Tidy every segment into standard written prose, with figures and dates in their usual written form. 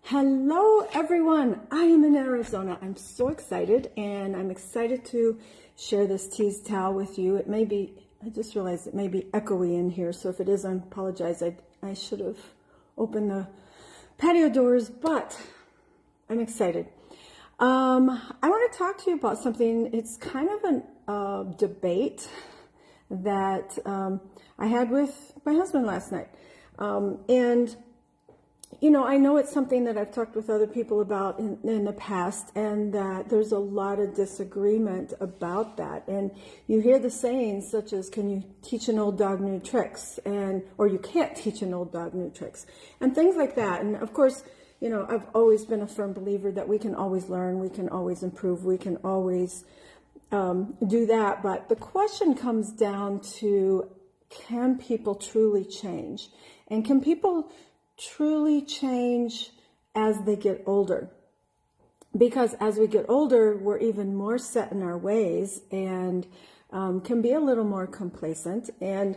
Hello everyone, I am in Arizona. I'm so excited, and I'm excited to share this tease towel with you. It may be, I just realized it may be echoey in here, so if it is, I apologize. I should have opened the patio doors, but I'm excited. I want to talk to you about something. It's kind of a debate that I had with my husband last night. And you know, I know it's something that I've talked with other people about in the past, and that there's a lot of disagreement about that. And you hear the sayings such as, can you teach an old dog new tricks? Or you can't teach an old dog new tricks, and things like that. And of course, you know, I've always been a firm believer that we can always learn, we can always improve, we can always do that. But the question comes down to, can people truly change? And can people truly change as they get older? Because as we get older, we're even more set in our ways and can be a little more complacent. And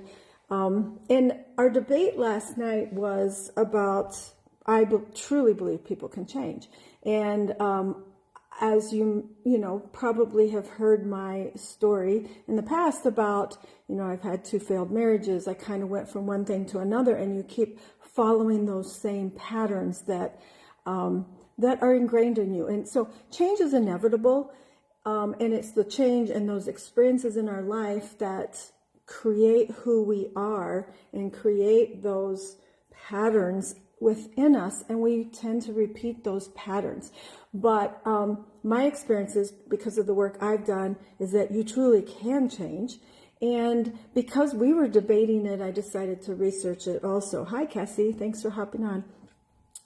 our debate last night was about, truly believe people can change. And as you probably have heard my story in the past about, I've had 2 failed marriages. I kind of went from one thing to another, and you keep following those same patterns that are ingrained in you. And so change is inevitable, and it's the change and those experiences in our life that create who we are and create those patterns within us, and we tend to repeat those patterns. But my experiences, because of the work I've done, is that you truly can change. And because we were debating it, I decided to research it also. Hi, Cassie. Thanks for hopping on.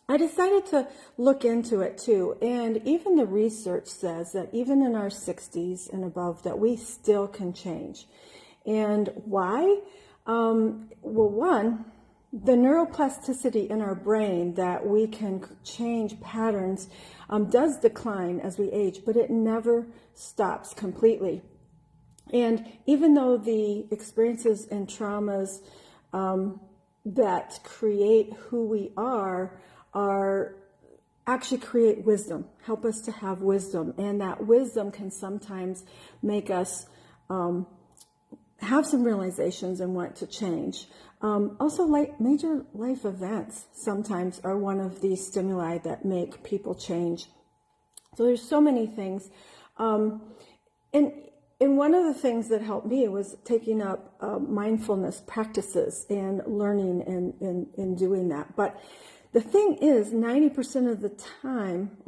I decided to look into it too. And even the research says that even in our 60s and above, that we still can change. And why? Well, one, the neuroplasticity in our brain that we can change patterns does decline as we age, but it never stops completely. And even though the experiences and traumas that create who we are actually create wisdom, help us to have wisdom. And that wisdom can sometimes make us have some realizations and want to change. Also, major life events sometimes are one of these stimuli that make people change. So there's so many things. And one of the things that helped me was taking up mindfulness practices and learning and doing that. But the thing is, 90% of the time,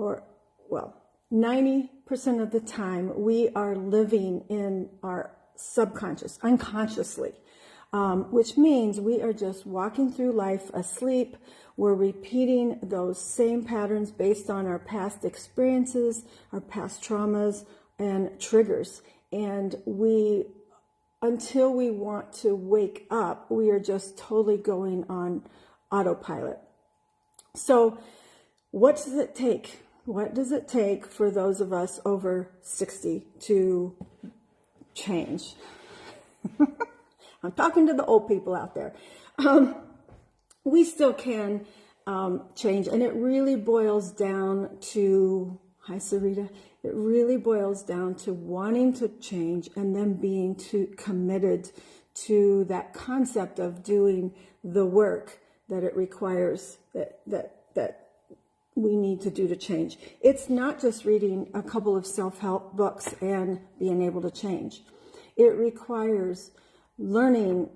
90% of the time, we are living in our subconscious, unconsciously, which means we are just walking through life asleep. We're repeating those same patterns based on our past experiences, our past traumas and triggers. And until we want to wake up, we are just totally going on autopilot. So what does it take? What does it take for those of us over 60 to change? I'm talking to the old people out there. We still can change, and it really boils down to, hi Sarita, it really boils down to wanting to change and then being committed to that concept of doing the work that it requires, that we need to do to change. It's not just reading a couple of self-help books and being able to change. It requires learning,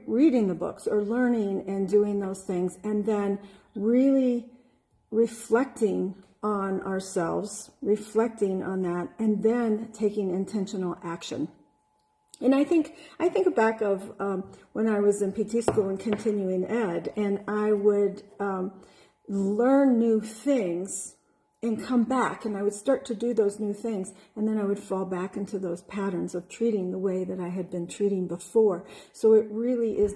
reading the books or learning and doing those things, and then really reflecting on ourselves, reflecting on that, and then taking intentional action. And I think back of when I was in PT school and continuing ed, and I would learn new things and come back, and I would start to do those new things, and then I would fall back into those patterns of treating the way that I had been treating before. So it really is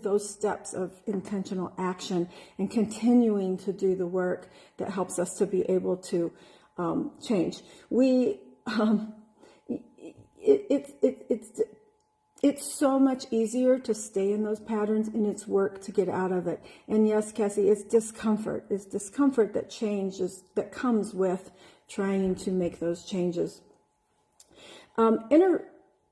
those steps of intentional action and continuing to do the work that helps us to be able to it's so much easier to stay in those patterns, and it's work to get out of it. And yes, Cassie, it's discomfort. It's discomfort that comes with trying to make those changes.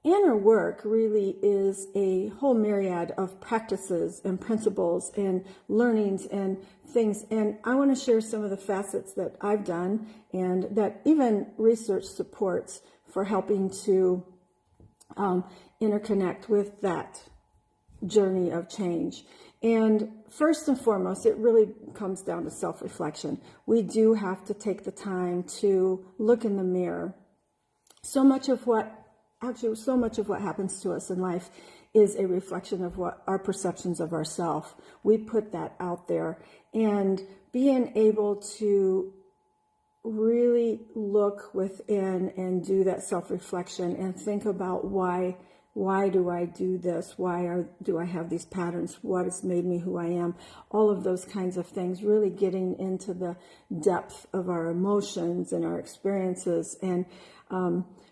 Inner work really is a whole myriad of practices and principles and learnings and things. And I want to share some of the facets that I've done and that even research supports for helping to interconnect with that journey of change. And first and foremost, it really comes down to self-reflection. We do have to take the time to look in the mirror. So much of what happens to us in life is a reflection of what our perceptions of ourselves. We put that out there, and being able to really look within and do that self-reflection and think about why do I do this? Do I have these patterns? What has made me who I am? All of those kinds of things, really getting into the depth of our emotions and our experiences, and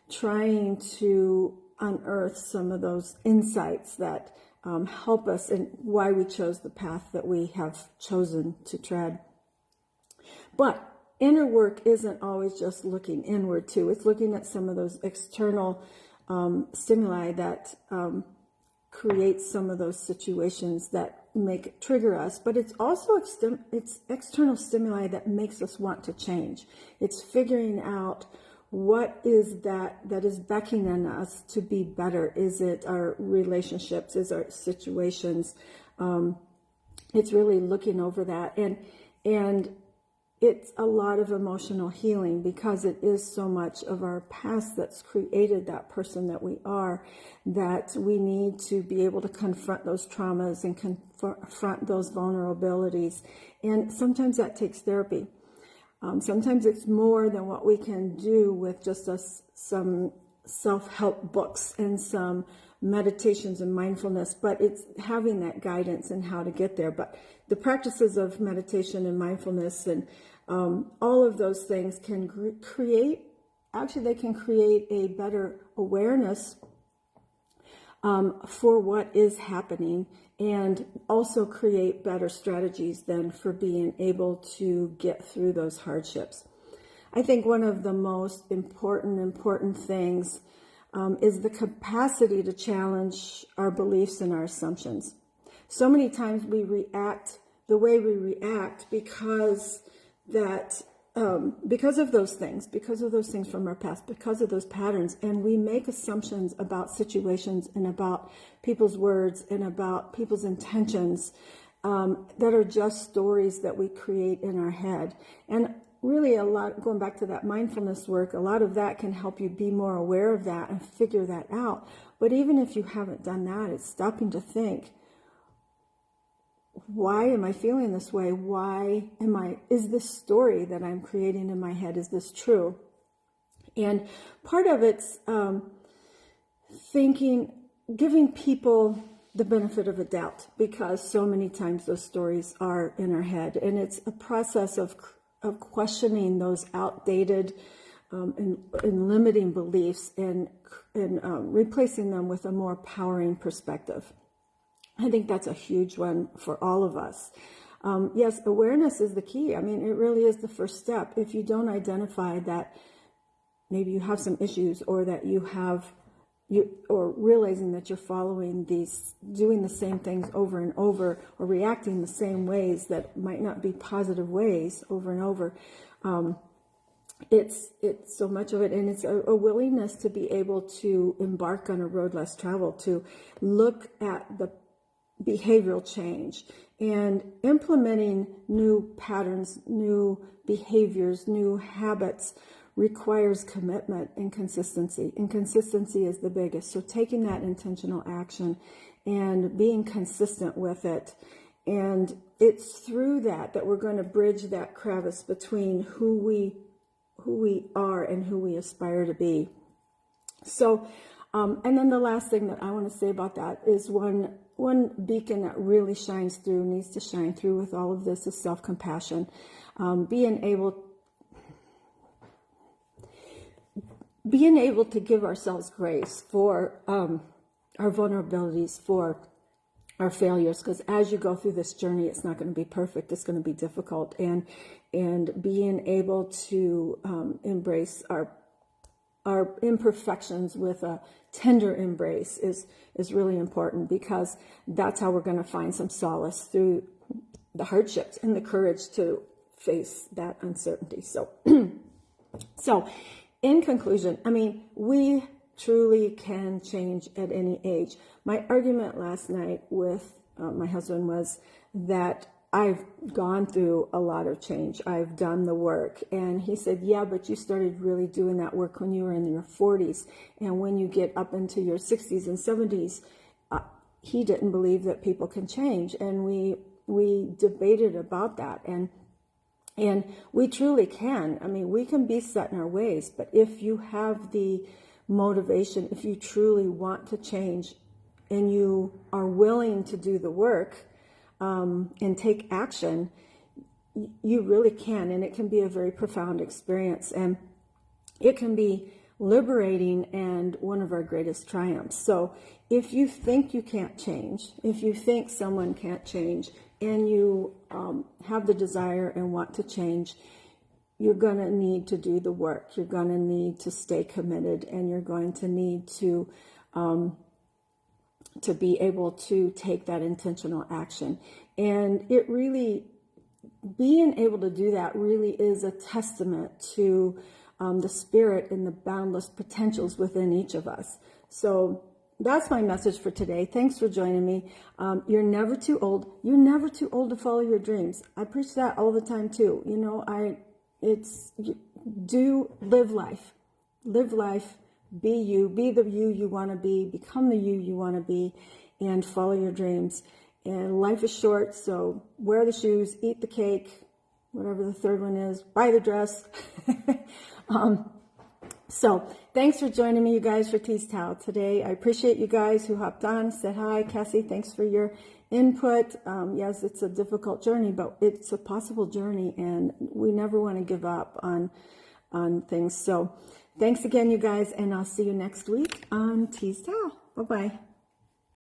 trying to unearth some of those insights that help us in why we chose the path that we have chosen to tread. But inner work isn't always just looking inward too. It's looking at some of those external stimuli that create some of those situations that trigger us. But it's also it's external stimuli that makes us want to change. It's figuring out what is that is beckoning us to be better. Is it our relationships? Is our situations? It's really looking over that, and it's a lot of emotional healing, because it is so much of our past that's created that person that we are, that we need to be able to confront those traumas and confront those vulnerabilities. And sometimes that takes therapy. Sometimes it's more than what we can do with just some self-help books and some meditations and mindfulness, but it's having that guidance and how to get there. But the practices of meditation and mindfulness and all of those things can create a better awareness for what is happening, and also create better strategies then for being able to get through those hardships. I think one of the most important things is the capacity to challenge our beliefs and our assumptions. So many times we react the way we react because of those things from our past, because of those patterns, and we make assumptions about situations and about people's words and about people's intentions that are just stories that we create in our head. And really, a lot, going back to that mindfulness work, a lot of that can help you be more aware of that and figure that out. But even if you haven't done that, it's stopping to think, why am I feeling this way? Is this story that I'm creating in my head, is this true? And part of it's giving people the benefit of a doubt, because so many times those stories are in our head. And it's a process of questioning those outdated and limiting beliefs and replacing them with a more empowering perspective. I think that's a huge one for all of us. Yes, awareness is the key. I mean, it really is the first step. If you don't identify that maybe you have some issues, or that or realizing that you're doing the same things over and over, or reacting the same ways that might not be positive ways over and over, it's so much of it. And it's a willingness to be able to embark on a road less traveled, to look at the behavioral change and implementing new patterns, new behaviors, new habits requires commitment and consistency. And consistency is the biggest. So taking that intentional action and being consistent with it. And it's through that we're going to bridge that crevice between who we are and who we aspire to be. So, and then the last thing that I want to say about that is one beacon that really needs to shine through with all of this is self-compassion. Being able to give ourselves grace for our vulnerabilities, for our failures, because as you go through this journey, it's not going to be perfect. It's going to be difficult, and being able to embrace our imperfections with a tender embrace is really important, because that's how we're going to find some solace through the hardships and the courage to face that uncertainty. So, so in conclusion, I mean, we truly can change at any age. My argument last night with my husband was that I've gone through a lot of change. I've done the work. And he said, yeah, but you started really doing that work when you were in your 40s. And when you get up into your 60s and 70s, he didn't believe that people can change. And we debated about that. And we truly can. I mean, we can be set in our ways, but if you have the motivation, if you truly want to change and you are willing to do the work and take action, you really can. And it can be a very profound experience, and it can be liberating and one of our greatest triumphs. So if you think you can't change, if you think someone can't change, and you have the desire and want to change, you're going to need to do the work. You're going to need to stay committed, and you're going to need to be able to take that intentional action. And it really, being able to do that really is a testament to the spirit and the boundless potentials within each of us. So that's my message for today. Thanks for joining me. You're never too old. You're never too old to follow your dreams. I preach that all the time too. You know, live life, be you, be the you want to be, become the you want to be, and follow your dreams. And life is short, so wear the shoes, eat the cake, whatever the third one is, buy the dress. So thanks for joining me, you guys, for Tease Towel today. I appreciate you guys who hopped on, said hi. Cassie, thanks for your input. Yes, it's a difficult journey, but it's a possible journey, and we never want to give up on things. So thanks again, you guys, and I'll see you next week on Tease Towel. Bye-bye.